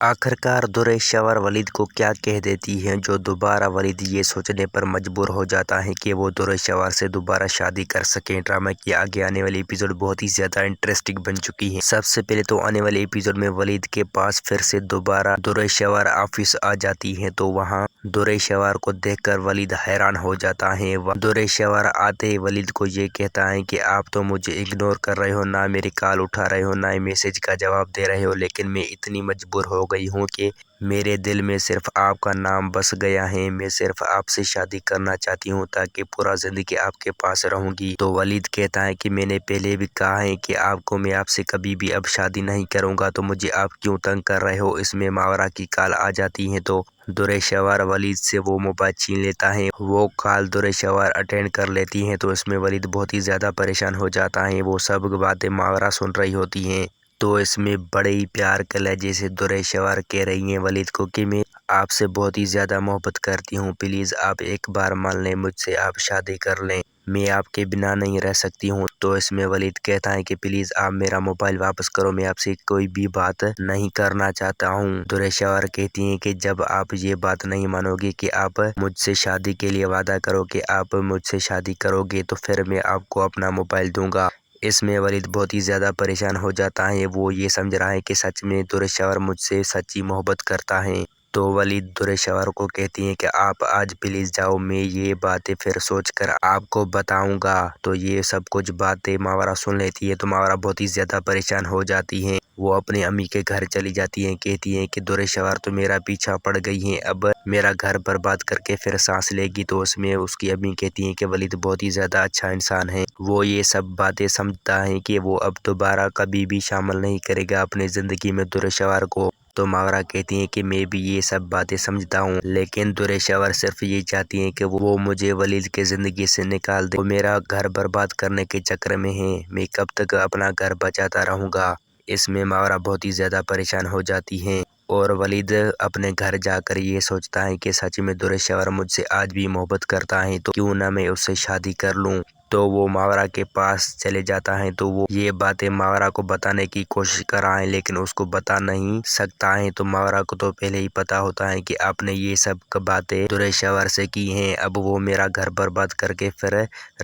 آخرکار دُرِ-شور ولید کو کیا کہہ دیتی ہے جو دوبارہ ولید یہ سوچنے پر مجبور ہو جاتا ہے کہ وہ دُرِ-شور سے دوبارہ شادی کر سکے۔ ڈرامہ کی آگے آنے والی ایپیسوڈ بہت ہی زیادہ انٹرسٹنگ بن چکی ہے۔ سب سے پہلے تو آنے والے ایپیسوڈ میں ولید کے پاس پھر سے دوبارہ دُرِ-شور آفس آ جاتی ہے تو وہاں دُرِ-شور کو دیکھ کر ولید حیران ہو جاتا ہے۔ دُرِ-شور آتے ہی ولید کو یہ کہتا ہے کہ آپ تو مجھے اگنور کر رہے ہو، نہ میری کال اٹھا رہے ہو، نہ میسج کا جواب دے رہے ہو، لیکن میں اتنی مجبور ہو گئی ہوں کہ میرے دل میں صرف آپ کا نام بس گیا ہے۔ میں صرف آپ سے شادی کرنا چاہتی ہوں تاکہ پورا زندگی آپ کے پاس رہوں گی۔ تو ولید کہتا ہے کہ میں نے پہلے بھی کہا ہے کہ آپ کو میں آپ سے کبھی بھی اب شادی نہیں کروں گا، تو مجھے آپ کیوں تنگ کر رہے ہو۔ اس میں ماورا کی کال آ جاتی ہے تو دُرِ-شور ولید سے وہ موبائل چھین لیتا ہے۔ وہ کال دُرِ-شور اٹینڈ کر لیتی ہے تو اس میں ولید بہت ہی زیادہ پریشان ہو جاتا ہے۔ وہ سب باتیں ماورا سن رہی ہوتی ہیں تو اس میں بڑے ہی پیار کے لہجے سے دُرِ-شور کہہ رہی ہیں ولید کو کہ میں آپ سے بہت ہی زیادہ محبت کرتی ہوں، پلیز آپ ایک بار مان لیں، مجھ سے آپ شادی کر لیں، میں آپ کے بنا نہیں رہ سکتی ہوں۔ تو اس میں ولید کہتا ہے کہ پلیز آپ میرا موبائل واپس کرو، میں آپ سے کوئی بھی بات نہیں کرنا چاہتا ہوں۔ دُرِ-شور کہتی ہیں کہ جب آپ یہ بات نہیں مانو گے کہ آپ مجھ سے شادی کے لیے وعدہ کرو کہ آپ مجھ سے شادی کرو گے تو پھر میں آپ کو اپنا موبائل دوں گا۔ اس میں ولید بہت ہی زیادہ پریشان ہو جاتا ہے۔ وہ یہ سمجھ رہا ہے کہ سچ میں دُرِ-شور مجھ سے سچی محبت کرتا ہے۔ تو ولید دُرِ-شور کو کہتی ہیں کہ آپ آج پلیز جاؤ، میں یہ باتیں پھر سوچ کر آپ کو بتاؤں گا۔ تو یہ سب کچھ باتیں ماورا سن لیتی ہے تو ماورا بہت ہی زیادہ پریشان ہو جاتی ہیں۔ وہ اپنی امی کے گھر چلی جاتی ہیں، کہتی ہیں کہ دُرِ-شور تو میرا پیچھا پڑ گئی ہیں، اب میرا گھر برباد کر کے پھر سانس لے گی۔ تو اس میں اس کی امی کہتی ہیں کہ ولید بہت ہی زیادہ اچھا انسان ہے، وہ یہ سب باتیں سمجھتا ہے کہ وہ اب دوبارہ کبھی بھی شامل نہیں کرے گا اپنی زندگی میں دُرِ-شور کو۔ تو ماورا کہتی ہیں کہ میں بھی یہ سب باتیں سمجھتا ہوں، لیکن دُرِ-شور صرف یہ چاہتی ہیں کہ وہ مجھے ولید کے زندگی سے نکال دے۔ وہ میرا گھر برباد کرنے کے چکر میں ہے، میں کب تک اپنا گھر بچاتا رہوں گا۔ اس میں ماورا بہت ہی زیادہ پریشان ہو جاتی ہیں اور ولید اپنے گھر جا کر یہ سوچتا ہے کہ سچ میں دُرِ-شور مجھ سے آج بھی محبت کرتا ہے تو کیوں نہ میں اس سے شادی کر لوں۔ تو وہ ماورا کے پاس چلے جاتا ہے تو وہ یہ باتیں ماورا کو بتانے کی کوشش کر رہا ہے لیکن اس کو بتا نہیں سکتا ہے۔ تو ماورا کو تو پہلے ہی پتا ہوتا ہے کہ آپ نے یہ سب باتیں دُرِ-شور سے کی ہیں، اب وہ میرا گھر برباد کر کے پھر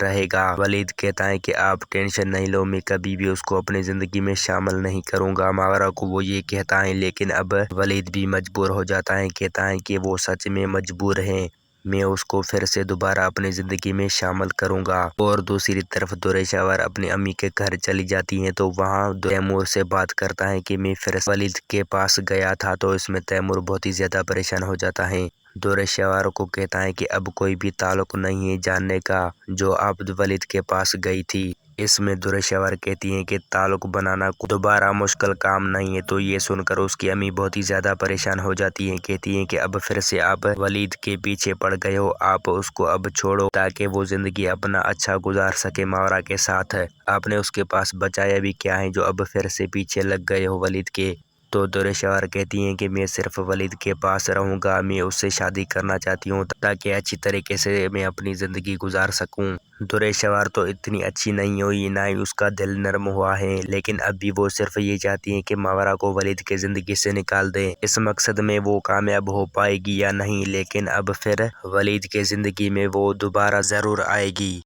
رہے گا۔ ولید کہتا ہے کہ آپ ٹینشن نہیں لو، میں کبھی بھی اس کو اپنی زندگی میں شامل نہیں کروں گا۔ ماورا کو وہ یہ کہتا ہے لیکن اب ولید بھی مجبور ہو جاتا ہے، کہتا ہے کہ وہ سچ میں مجبور ہے، میں اس کو پھر سے دوبارہ اپنی زندگی میں شامل کروں گا۔ اور دوسری طرف دُرِ-شور اپنی امی کے گھر چلی جاتی ہیں تو وہاں تیمور سے بات کرتا ہے کہ میں پھر ولید کے پاس گیا تھا۔ تو اس میں تیمور بہت ہی زیادہ پریشان ہو جاتا ہے، دُرِ-شور کو کہتا ہے کہ اب کوئی بھی تعلق نہیں ہے جاننے کا جو آپ ولید کے پاس گئی تھی۔ اس میں دُرِ-شور کہتی ہیں کہ تعلق بنانا دوبارہ مشکل کام نہیں ہے۔ تو یہ سن کر اس کی امی بہت ہی زیادہ پریشان ہو جاتی ہیں، کہتی ہیں کہ اب پھر سے آپ ولید کے پیچھے پڑ گئے ہو، آپ اس کو اب چھوڑو تاکہ وہ زندگی اپنا اچھا گزار سکے ماورا کے ساتھ۔ آپ نے اس کے پاس بچایا بھی کیا ہے جو اب پھر سے پیچھے لگ گئے ہو ولید کے۔ تو دُرِ-شور کہتی ہیں کہ میں صرف ولید کے پاس رہوں گا، میں اس سے شادی کرنا چاہتی ہوں تاکہ اچھی طریقے سے میں اپنی زندگی گزار سکوں۔ دُرِ-شور تو اتنی اچھی نہیں ہوئی، نہ ہی اس کا دل نرم ہوا ہے، لیکن اب بھی وہ صرف یہ چاہتی ہیں کہ ماورا کو ولید کے زندگی سے نکال دے۔ اس مقصد میں وہ کامیاب ہو پائے گی یا نہیں، لیکن اب پھر ولید کے زندگی میں وہ دوبارہ ضرور آئے گی۔